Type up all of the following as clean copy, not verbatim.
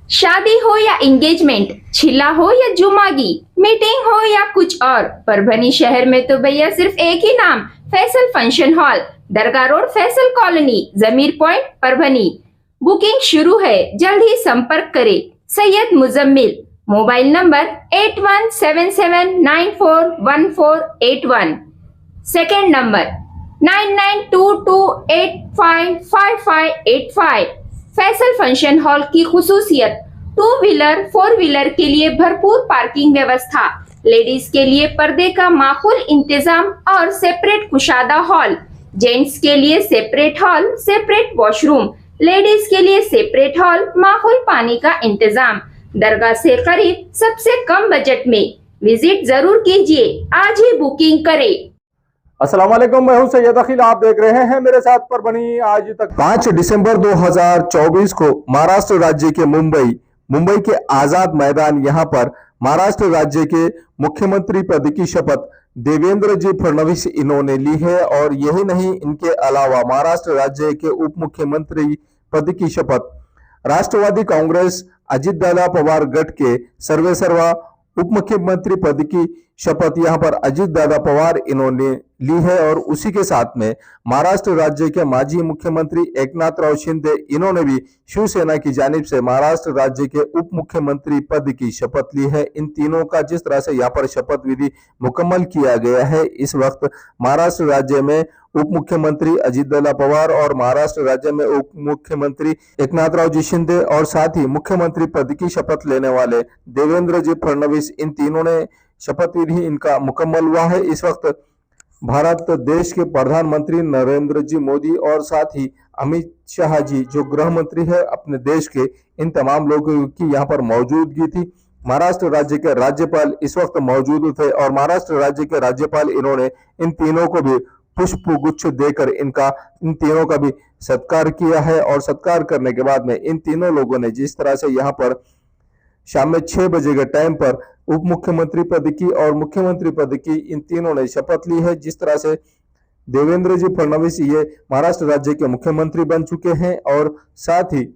शादी हो या एंगेजमेंट, छिला हो या जुमागी, मीटिंग हो या कुछ और, परभनी शहर में तो भैया सिर्फ एक ही नाम, फैसल फंक्शन हॉल, दरगाह रोड, फैसल कॉलोनी, जमीर पॉइंट, परभनी। बुकिंग शुरू है, जल्द ही संपर्क करें। Syed Muzammil, mobile number 8177941481, second number 9922855585। Faisal function hall की खुसूसियत, 2 व्हीलर 4 व्हीलर के लिए भरपूर पार्किंग व्यवस्था, लेडीज के लिए पर्दे का माकूल इंतजाम और सेपरेट कुशादा हॉल, जेंट्स के लिए separate hall, separate washroom, ladies के लिए सेपरेट हॉल, माकूल पानी का इंतजाम, दरगाह से करीब, सबसे कम बजट में। विजिट जरूर कीजिए, आज ही बुकिंग करें। अस्सलाम वालेकुम, मैं हूं सैयद अखिल। आप देख रहे हैं मेरे साथ परभनी। आज तक 5 दिसंबर 2024 को महाराष्ट्र राज्य के मुंबई के आजाद मैदान यहां पर महाराष्ट्र राज्य के मुख्यमंत्री पद की शपथ देवेंद्र जी फडणवीस इन्होंने ली है। और यही नहीं, इनके अलावा महाराष्ट्र राज्य के उप मुख्यमंत्री पद की शपथ राष्ट्रवादी कांग्रेस अजितदादा पवार गट के सर्वेसर्वा उप मुख्यमंत्री पद की शपथ यहां पर अजित दादा पवार इन्होंने ली है। और उसी के साथ में महाराष्ट्र राज्य के माजी मुख्यमंत्री एकनाथराव शिंदे इन्होंने भी शिवसेना की जानिब से महाराष्ट्र राज्य के उप मुख्यमंत्री पद की शपथ ली है। इन तीनों का जिस तरह से यहाँ पर शपथ विधि मुकम्मल किया गया है, इस वक्त महाराष्ट्र राज्य में उप मुख्यमंत्री अजित दादा पवार और महाराष्ट्र राज्य में उप मुख्यमंत्री एकनाथराव जी शिंदे और साथ ही मुख्यमंत्री पद की शपथ लेने वाले देवेंद्र जी फडणवीस, इन तीनों ने शपथ विधि इनका मुकम्मल हुआ है। इस वक्त भारत देश के प्रधानमंत्री नरेंद्र जी मोदी और साथ ही अमित शाह जी जो गृह मंत्री है अपने देश के, इन तमाम लोगों की यहाँ पर मौजूदगी थी। महाराष्ट्र राज्य के राज्यपाल इस वक्त मौजूद थे और महाराष्ट्र राज्य के राज्यपाल इन्होंने इन तीनों को भी पुष्प गुच्छ देकर इन तीनों का भी सत्कार किया है। और सत्कार करने के बाद में इन तीनों लोगों ने जिस तरह से यहाँ पर शाम में 6 बजे के टाइम पर उप मुख्यमंत्री पद की और मुख्यमंत्री पद की इन तीनों ने शपथ ली है। जिस तरह से देवेंद्र जी फडणवीस ये महाराष्ट्र राज्य के मुख्यमंत्री बन चुके हैं और साथ ही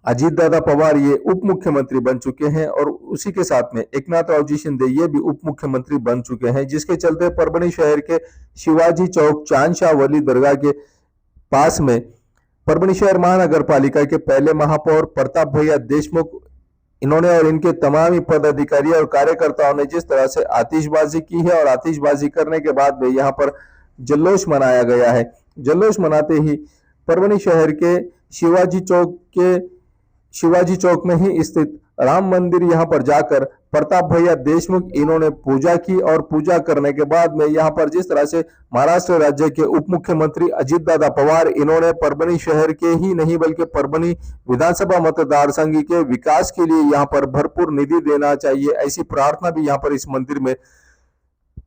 अजित दादा पवार ये उप मुख्यमंत्री बन चुके हैं और उसी के साथ में एकनाथराव जी शिंदे ये भी उप मुख्यमंत्री बन चुके हैं। जिसके चलते परभनी शहर के शिवाजी चौक चांदशाह वली दरगाह के पास में परभनी शहर महानगर पालिका के पहले महापौर प्रताप भैया देशमुख इन्होंने और इनके तमाम ही पदाधिकारी और कार्यकर्ताओं ने जिस तरह से आतिशबाजी की है और आतिशबाजी करने के बाद में यहाँ पर जल्लोष मनाया गया है। जल्लोष मनाते ही परभनी शहर के शिवाजी चौक में ही स्थित राम मंदिर यहाँ पर जाकर प्रताप भैया देशमुख इन्होंने पूजा की और पूजा करने के बाद में यहाँ पर जिस तरह से महाराष्ट्र राज्य के उप मुख्यमंत्री अजित दादा पवार इन्होंने परभनी शहर के ही नहीं बल्कि परभनी विधानसभा मतदार संघ के विकास के लिए यहाँ पर भरपूर निधि देना चाहिए, ऐसी प्रार्थना भी यहाँ पर इस मंदिर में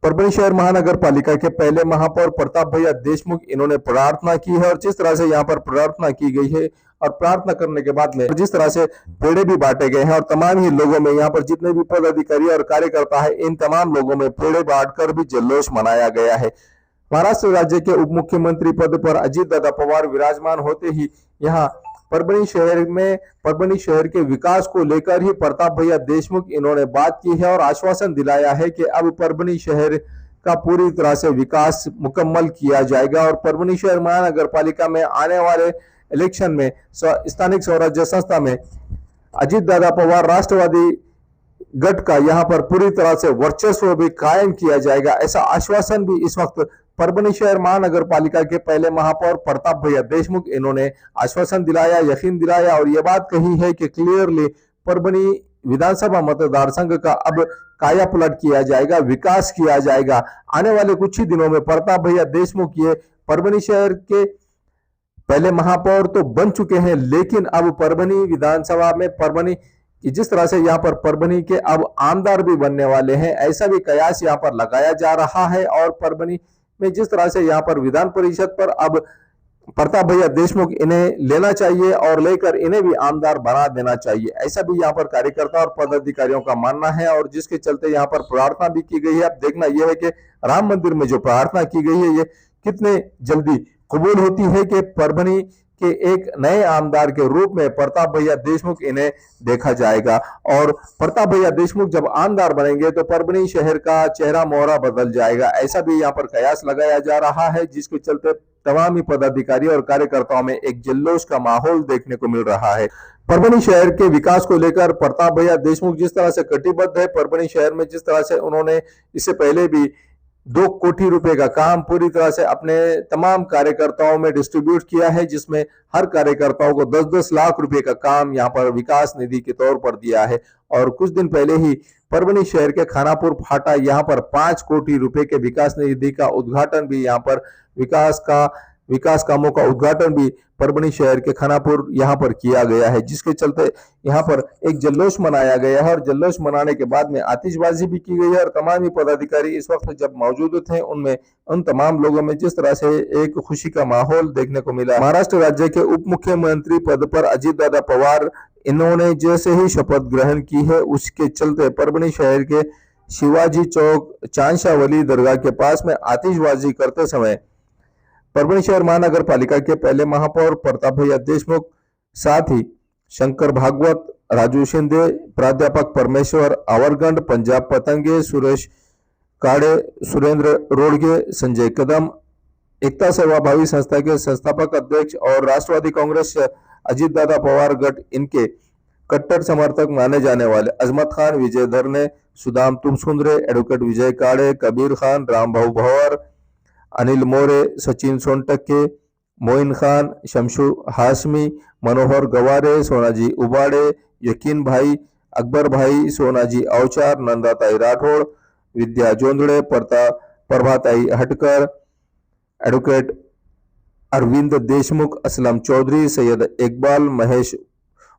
परभनी शहर महानगर पालिका के पहले महापौर प्रताप भैया देशमुख इन्होंने प्रार्थना की है। और जिस तरह से यहाँ पर प्रार्थना की गई है और प्रार्थना करने के बाद में जिस तरह से पेड़े भी बांटे गए हैं और तमाम ही लोगों में यहाँ पर जितने भी पदाधिकारी और कार्यकर्ता है इन तमाम लोगों में पेड़े बांटकर भी जल्लोष मनाया गया है। महाराष्ट्र राज्य के उप मुख्यमंत्री पद पर अजित दादा पवार विराजमान होते ही यहाँ परभनी शहर के विकास को लेकर ही प्रताप भैया देशमुख इन्होंने बात की है और आश्वासन दिलाया है कि अब परभनी शहर का पूरी तरह से विकास मुकम्मल किया जाएगा और परभनी शहर महानगर पालिका में आने वाले इलेक्शन में स्थानिक स्वराज्य संस्था में अजित दादा पवार राष्ट्रवादी गट का यहाँ पर पूरी तरह से वर्चस्व भी कायम किया जाएगा, ऐसा आश्वासन भी इस वक्त परभनी शहर महानगर पालिका के पहले महापौर प्रताप भैया देशमुख इन्होंने आश्वासन दिलाया, यकीन दिलाया और ये बात कही है कि क्लियरली परभनी विधानसभा मतदार संघ का अब काया पलट किया जाएगा, विकास किया जाएगा। आने वाले कुछ ही दिनों में प्रताप भैया देशमुख ये परभनी शहर के पहले महापौर तो बन चुके हैं, लेकिन अब परभनी विधानसभा में परभनी जिस तरह से यहाँ पर परभनी के अब आमदार भी बनने वाले हैं, ऐसा भी कयास यहाँ पर लगाया जा रहा है। और परभनी में जिस तरह से यहाँ पर विधान परिषद पर अब प्रताप भैया देशमुख इन्हें लेना चाहिए और लेकर इन्हें भी आमदार बना देना चाहिए, ऐसा भी यहाँ पर कार्यकर्ता और पदाधिकारियों का मानना है। और जिसके चलते यहाँ पर प्रार्थना भी की गई है। अब देखना यह है कि राम मंदिर में जो प्रार्थना की गई है ये कितने जल्दी कबूल होती है कि परभनी के एक नए आमदार के रूप में प्रताप भैया देशमुख इन्हें देखा जाएगा। और प्रताप भैया देशमुख जब आमदार बनेंगे तो परभनी शहर का चेहरा मोहरा बदल जाएगा, ऐसा भी यहाँ पर कयास लगाया जा रहा है, जिसके चलते तमाम ही पदाधिकारी और कार्यकर्ताओं में एक जल्लोष का माहौल देखने को मिल रहा है। परभनी शहर के विकास को लेकर प्रताप भैया देशमुख जिस तरह से कटिबद्ध है, परभनी शहर में जिस तरह से उन्होंने इससे पहले भी 2 कोटी रुपए का काम पूरी तरह से अपने तमाम कार्यकर्ताओं में डिस्ट्रीब्यूट किया है, जिसमें हर कार्यकर्ताओं को 10-10 लाख रुपए का काम यहाँ पर विकास निधि के तौर पर दिया है। और कुछ दिन पहले ही परभनी शहर के खानापुर फाटा यहाँ पर 5 कोटी रुपए के विकास निधि का उद्घाटन भी यहाँ पर विकास कामों का उद्घाटन भी परभनी शहर के खानापुर यहाँ पर किया गया है, जिसके चलते यहाँ पर एक जल्लोष मनाया गया है। और जल्लोष मनाने के बाद में आतिशबाजी भी की गई है और तमाम ही पदाधिकारी इस वक्त जब मौजूद थे उनमें उन तमाम लोगों में जिस तरह से एक खुशी का माहौल देखने को मिला। महाराष्ट्र राज्य के उप मुख्यमंत्री पद पर अजीत दादा पवार इन्होंने जैसे ही शपथ ग्रहण की है, उसके चलते परभनी शहर के शिवाजी चौक चांशावली दरगाह के पास में आतिशबाजी करते समय परभनी शहर महानगर पालिका के पहले महापौर प्रताप भैया देशमुख, साथ ही शंकर भागवत, राजू शिंदे, प्राध्यापक परमेश्वर आवरगंड, पंजाब पतंगे, सुरेश काड़े, सुरेंद्र रोडगे, संजय कदम, एकता सेवा भावी संस्था के संस्थापक अध्यक्ष और राष्ट्रवादी कांग्रेस अजीत दादा पवार गट इनके कट्टर समर्थक माने जाने वाले अजमत खान, विजय धरने, सुदाम तुमसुंदरे, एडवोकेट विजय काड़े, कबीर खान, रामभाऊ भंवर, अनिल मोरे, सचिन सोनटक्के, मोइन खान, शमशू हाशमी, मनोहर गवारे, सोनाजी उबाड़े, यकीन भाई, अकबर भाई, सोनाजी अवचार, नंदाताई राठौड़, विद्या जोंदड़े, प्रभाताई हटकर, एडवोकेट अरविंद देशमुख, असलम चौधरी, सैयद इकबाल, महेश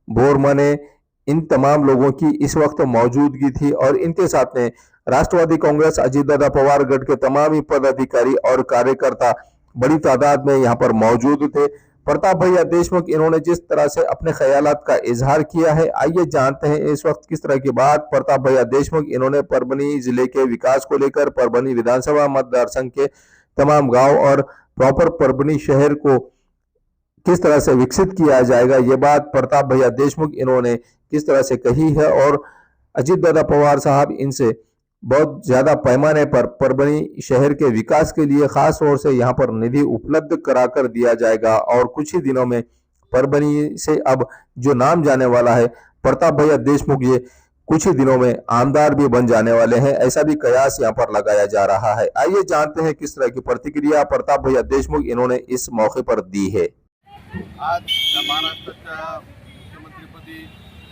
बोरमने, इन तमाम लोगों की इस वक्त मौजूदगी थी। और इनके साथ में राष्ट्रवादी कांग्रेस अजीत दादा पवार गढ़ के तमाम ही पदाधिकारी और कार्यकर्ता बड़ी तादाद में यहाँ पर मौजूद थे। प्रताप भैया देशमुख इन्होंने जिस तरह से अपने ख्यालात का इजहार किया है, आइए जानते हैं इस वक्त किस तरह की बात प्रताप भैया देशमुख इन्होंने परभनी जिले के विकास को लेकर परभनी विधानसभा मतदार संघ के तमाम गांव और प्रॉपर परभनी शहर को किस तरह से विकसित किया जाएगा, ये बात प्रताप भैया देशमुख इन्होंने किस तरह से कही है। और अजीत दादा पवार साहब इनसे बहुत ज्यादा पैमाने पर परभनी शहर के विकास के लिए खास तौर से यहाँ पर निधि उपलब्ध कराकर दिया जाएगा। और कुछ ही दिनों में परभनी से अब जो नाम जाने वाला है प्रताप भैया देशमुख, ये कुछ ही दिनों में आमदार भी बन जाने वाले हैं, ऐसा भी कयास यहाँ पर लगाया जा रहा है। आइए जानते हैं किस तरह की प्रतिक्रिया प्रताप भैया देशमुख इन्होंने इस मौके पर दी है। आज महाराष्ट्राच्या मुख्यमंत्रीपदी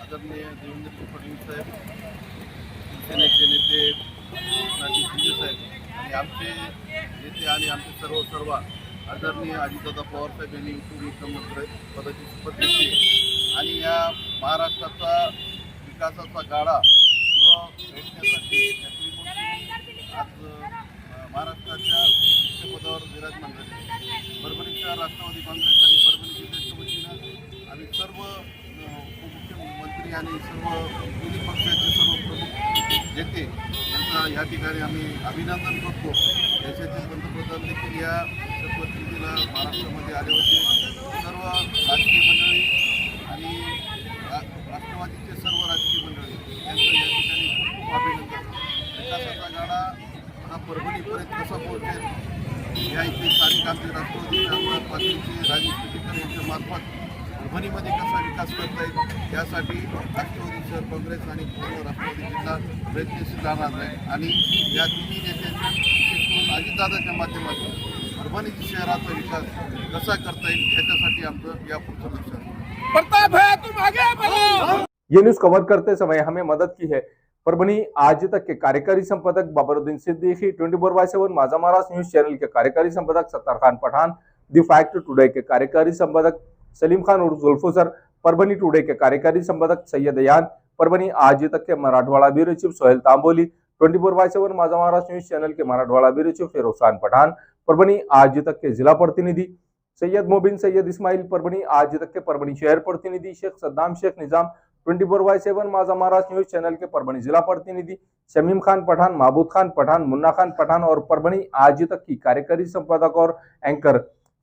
आदरणीय देवेंद्र फडणवीस साहेब, शिवसेनेचे नेते एकनाथ शिंदे साहेब आणि आमचे नेते आणि आमचे सर्व आदरणीय अजितदादा पवार साहेब यांनी उपमुख्यमंत्री पदाची शपथ घेतली आणि या महाराष्ट्राचा विकासाचा गाडा पुढं भेटण्यासाठी आज महाराष्ट्राच्या मुख्यपदावर विराजमान झाले। परभणीच्या राष्ट्रवादी काँग्रेस आणि परभणी जिल्ह्याच्या वतीनं आम्ही सर्व उपमुख्यमंत्री आणि सर्व विरोधी पक्षाचे सर्व प्रमुख नेते यांचा या ठिकाणी आम्ही अभिनंदन करतो। देशाचे पंतप्रधान देखील या शपथविधीला महाराष्ट्रामध्ये आले होते। सर्व राजकीय मंडळी आणि राष्ट्रवादीचे सर्व राजकीय मंडळी यांचं या ठिकाणी खूप अभिनंदन। विकासाचा गाडा हा परभणीपर्यंत कसा पोहोचेल या इथे स्थानिक आमचे राष्ट्रवादीचे आमदार पाटीलचे राजेश टिकेकर यांच्या मार्फत परभणीमध्ये कसा विकास करता येईल यासाठी राष्ट्रवादी शहर काँग्रेस आणि पूर्ण राष्ट्रवादी जिल्हा प्रयत्नशील राहणार आहे। आणि या तिन्ही नेत्यांच्या विशेष करून अजितदादाच्या माध्यमातून परभणी शहराचा विकास कसा करता येईल याच्यासाठी आमचं यापुढचं लक्ष आहे। प्रताप है तुम आगे बढ़ो। ये न्यूज कवर करते समय हमें मदद की है परभनी आज तक के कार्यकारी संपादक बाबरुद्दीन सिद्दीकी, 24/7 माझा महाराष्ट्र न्यूज चैनल के कार्यकारी संपादक Sattar Khan Pathan, the fact today के कार्यकारी संपादक सलीम खान उर्फ जुल्फुसर, परभनी टुडे के कार्यकारी संपादक सैयद यान, परभनी आज तक के मराठवाड़ा ब्यूरो चीफ सोहेल तांबोली, 24/7 माझा महाराष्ट्र न्यूज चैनल के मराठवाड़ा ब्यूरो चीफ फिरोज पठान, परभनी आज तक के जिला प्रतिनिधि सैयद मोबिन सैयद इस्माइल, परभनी आज तक के परभनी शहर प्रतिनिधि शेख सद्दाम शेख निजाम, 24/7 माझा महाराष्ट्र न्यूज चैनल के परभनी जिला प्रतिनिधि शमीम खान पठान, महबूद खान पठान, मुन्ना खान पठान और परभनी आज तक की कार्यकारी संपादक और एंकर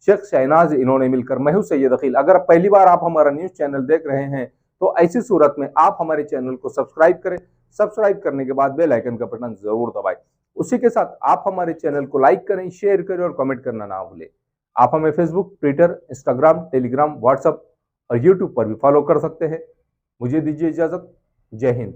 शेख शहनाज इन्होंने मिलकर। मैं हूं सैयद अखिल। अगर पहली बार आप हमारा न्यूज चैनल देख रहे हैं तो ऐसी सूरत में आप हमारे चैनल को सब्सक्राइब करें। सब्सक्राइब करने के बाद बेल आइकन का बटन जरूर दबाएं। उसी के साथ आप हमारे चैनल को लाइक करें, शेयर करें और कमेंट करना ना भूलें। आप हमें Facebook, Twitter, Instagram, Telegram, WhatsApp और यूट्यूब पर भी फॉलो कर सकते हैं। मुझे दीजिए इजाजत। जय हिंद।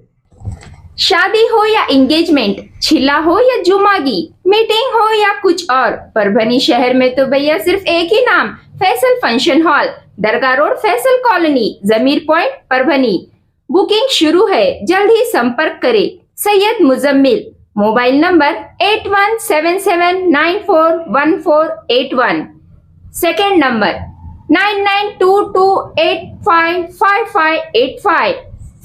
शादी हो या एंगेजमेंट, छिला हो या जुमागी, मीटिंग हो या कुछ और, परभनी शहर में तो भैया सिर्फ एक ही नाम, फैसल फंक्शन हॉल, दरगाह रोड, फैसल कॉलोनी, जमीर पॉइंट, परभनी। बुकिंग शुरू है, जल्द ही संपर्क करें। Syed Muzammil, mobile number 8177941481, second number 9922855585।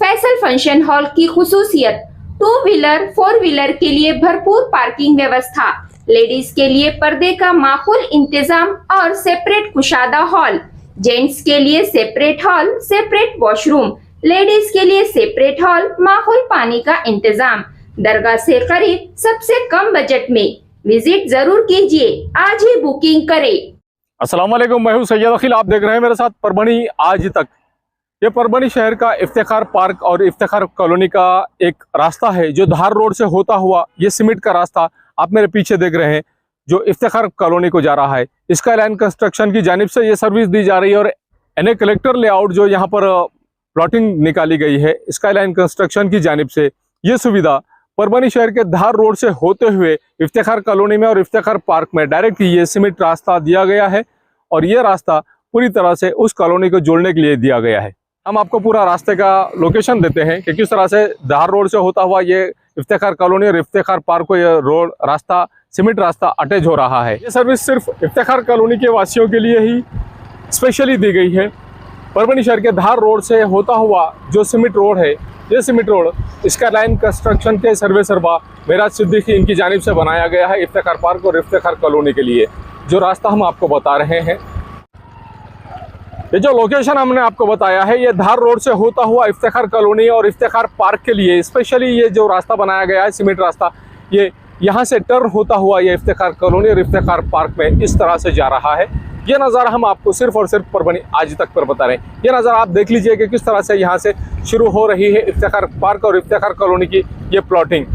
Faisal function hall की खुसूसियत, 2 व्हीलर 4 व्हीलर के लिए भरपूर पार्किंग व्यवस्था, लेडीज के लिए पर्दे का माकूल इंतजाम और सेपरेट कुशादा हॉल, जेंट्स के लिए separate hall, separate washroom, ladies के लिए सेपरेट हॉल, माकूल पानी का इंतजाम, दरगाह से करीब, सबसे कम बजट में। विजिट जरूर कीजिए, आज ही बुकिंग करें। अस्सलाम वालेकुम, मैं हूं सैयद अखिल। आप देख रहे हैं मेरे साथ परभनी आज तक। ये परभनी शहर का इफ्तिखार पार्क और इफ्तिखार कॉलोनी का एक रास्ता है जो धार रोड से होता हुआ, ये सीमेंट का रास्ता आप मेरे पीछे देख रहे हैं जो इफ्तिखार कॉलोनी को जा रहा है। स्काई लाइन कंस्ट्रक्शन की जानिब से ये सर्विस दी जा रही है और एनए कलेक्टर लेआउट जो यहाँ पर प्लॉटिंग निकाली गई है स्काई लाइन कंस्ट्रक्शन की जानिब से, ये सुविधा परभनी शहर के धार रोड से होते हुए इफ्तिखार कॉलोनी में और इफ्तिखार पार्क में डायरेक्ट ये सीमेंट रास्ता दिया गया है और ये रास्ता पूरी तरह से उस कॉलोनी को जोड़ने के लिए दिया गया है। हम आपको पूरा रास्ते का लोकेशन देते हैं कि किस तरह से धार रोड से होता हुआ ये इफ्तिखार कॉलोनी और इफ्तिखार पार्क को ये रोड रास्ता, सीमेंट रास्ता अटैच हो रहा है। ये सर्विस सिर्फ इफ्तिखार कॉलोनी के वासियों के लिए ही स्पेशली दी गई है। परभनी शहर के धार रोड से होता हुआ जो सीमेंट रोड है, ये cement road sky line construction के सर्वे सरबा मेराज सिद्दीकी इनकी जानिब से बनाया गया है इफ्तिखार पार्क और इफ्तिखार कॉलोनी के लिए। जो रास्ता हम आपको बता रहे हैं, ये जो लोकेशन हमने आपको बताया है, ये धार रोड से होता हुआ इफ्तिखार कॉलोनी और इफ्तिखार पार्क के लिए स्पेशली ये जो रास्ता बनाया गया है सीमेंट रास्ता, ये यहाँ से टर्न होता हुआ ये इफ्तिखार कॉलोनी और इफ्तिखार पार्क में इस तरह से जा रहा है। ये नज़ारा हम आपको सिर्फ और सिर्फ परभनी आज तक पर बता रहे हैं। ये नज़ारा आप देख लीजिए कि किस तरह से यहाँ से शुरू हो रही है इफ्तिखार पार्क और इफ्तिखार कॉलोनी की ये प्लॉटिंग।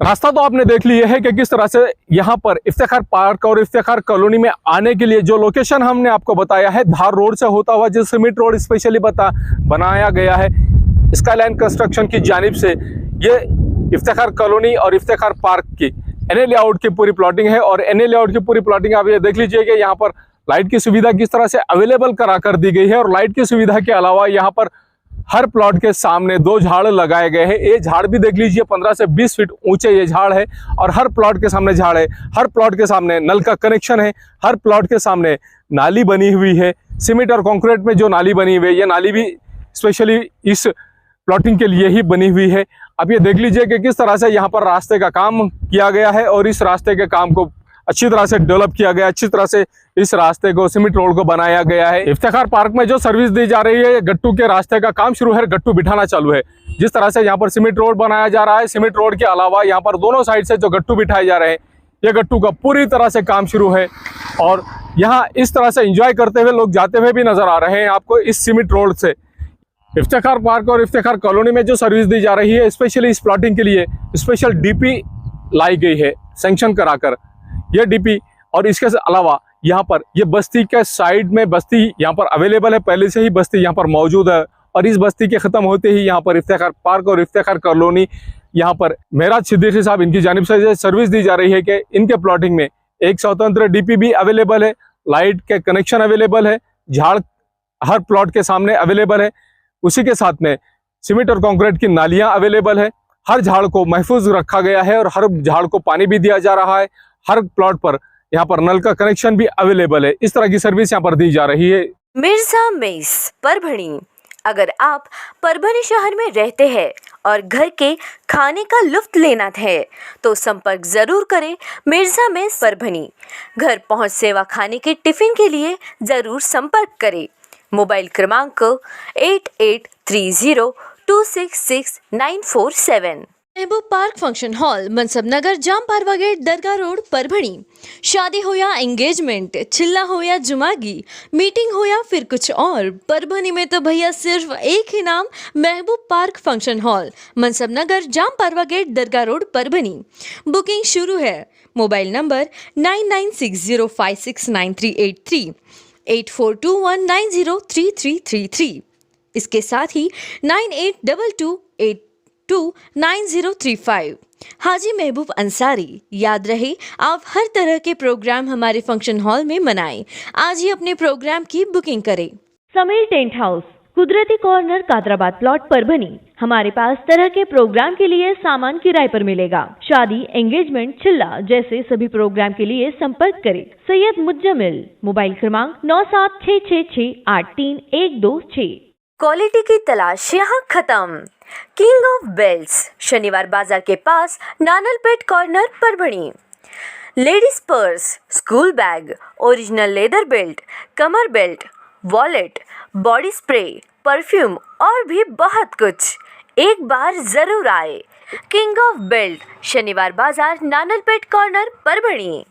रास्ता तो आपने देख लिया है कि किस तरह से यहाँ पर इफ्तिखार पार्क और इफ्तिखार कॉलोनी में आने के लिए जो लोकेशन हमने आपको बताया है धार रोड से होता हुआ जो सीमेंट रोड स्पेशली बनाया गया है स्काई लाइन कंस्ट्रक्शन की जानिब से, ये इफ्तिखार कॉलोनी और इफ्तिखार पार्क की एनए लेआउट की पूरी प्लॉटिंग है। और एनए लेआउट की पूरी प्लॉटिंग आप ये देख लीजिए कि यहाँ पर लाइट की सुविधा किस तरह से अवेलेबल करा कर दी गई है और लाइट की सुविधा के अलावा यहाँ पर हर प्लॉट के सामने 2 झाड़ लगाए गए हैं। ये झाड़ भी देख लीजिए 15 से 20 फीट ऊंचे ये झाड़ है और हर प्लॉट के सामने झाड़ है, हर प्लॉट के सामने नल का कनेक्शन है, हर प्लॉट के सामने नाली बनी हुई है। सीमेंट और कंक्रीट में जो नाली बनी हुई है, ये नाली भी स्पेशली इस प्लॉटिंग के लिए ही बनी हुई है। अब ये देख लीजिए कि किस तरह से यहाँ पर रास्ते का काम किया गया है और इस रास्ते के काम को अच्छी तरह से डेवलप किया गया, अच्छी तरह से इस रास्ते को सीमेंट रोड को बनाया गया है। इफ्तिखार पार्क में जो सर्विस दी जा रही है, गट्टू के रास्ते का काम शुरू है, गट्टू बिठाना चालू है। जिस तरह से यहाँ पर सीमेंट रोड बनाया जा रहा है, सीमेंट रोड के अलावा यहाँ पर दोनों साइड से जो गट्टू बिठाए जा रहे हैं, ये गट्टू का पूरी तरह से काम शुरू है और यहाँ इस तरह से एंजॉय करते हुए लोग जाते हुए भी नजर आ रहे हैं आपको इस सीमेंट रोड से। इफ्तिखार पार्क और इफ्तिखार कॉलोनी में जो सर्विस दी जा रही है, स्पेशली इस प्लॉटिंग के लिए स्पेशल डीपी लाई गई है सैंक्शन कराकर। यह डीपी और इसके अलावा यहाँ पर ये बस्ती के साइड में बस्ती यहाँ पर अवेलेबल है, पहले से ही बस्ती यहाँ पर मौजूद है और इस बस्ती के ख़त्म होते ही यहाँ पर इफ्तिखार पार्क और इफ्तिखार कॉलोनी यहाँ पर मेराज सिद्दीकी साहब इनकी जानिब से सर्विस दी जा रही है कि इनके प्लॉटिंग में एक स्वतंत्र डीपी भी अवेलेबल है, लाइट के कनेक्शन अवेलेबल है, झाड़ हर प्लॉट के सामने अवेलेबल है, उसी के साथ में सीमेंट और कंक्रीट की नालियाँ अवेलेबल है। हर झाड़ को महफूज रखा गया है और हर झाड़ को पानी भी दिया जा रहा है। हर प्लॉट पर यहाँ पर नल का कनेक्शन भी अवेलेबल है। इस तरह की सर्विस यहाँ पर दी जा रही है। मिर्जा मेस परभणी। अगर आप परभणी शहर में रहते हैं और घर के खाने का लुत्फ लेना है तो संपर्क जरूर करें मिर्जा मेस परभणी। घर पहुंच सेवा खाने के टिफिन के लिए जरूर संपर्क करें। मोबाइल क्रमांक 8830266947। महबूब पार्क फंक्शन हॉल, मनसब नगर, जाम पारवा गेट, दरगाह रोड, परभणी। शादी हो या एंगेजमेंट, चिल्ला हो या जुमागी, मीटिंग हो या फिर कुछ और, परभणी में तो भैया सिर्फ एक ही नाम, महबूब पार्क फंक्शन हॉल, मनसब नगर, जाम पारवा गेट, दरगाह रोड, परभणी। बुकिंग शुरू है। Mobile number 9960569383, 8421903333। इसके साथ ही 9822829035। हाजी महबूब अंसारी। याद रहे, आप हर तरह के प्रोग्राम हमारे फंक्शन हॉल में मनाएं। आज ही अपने प्रोग्राम की बुकिंग करें। समीर टेंट हाउस, कुदरती कॉर्नर, कादराबाद प्लॉट, परभणी। हमारे पास तरह के प्रोग्राम के लिए सामान किराए पर मिलेगा। शादी, एंगेजमेंट, चिल्ला जैसे सभी प्रोग्राम के लिए संपर्क करें सैयद मुज्जमिल। मोबाइल क्रमांक 9766683126। क्वालिटी की तलाश यहाँ खत्म। किंग ऑफ बेल्ट्स, शनिवार बाजार के पास, Nanalpeth corner, Parbhani. Ladies purse, school bag, original leather belt, कमर belt, wallet, body spray, perfume और भी बहुत कुछ। एक बार जरूर आए। किंग ऑफ बेल्ट, शनिवार बाजार, नानलपेट कॉर्नर, परभणी।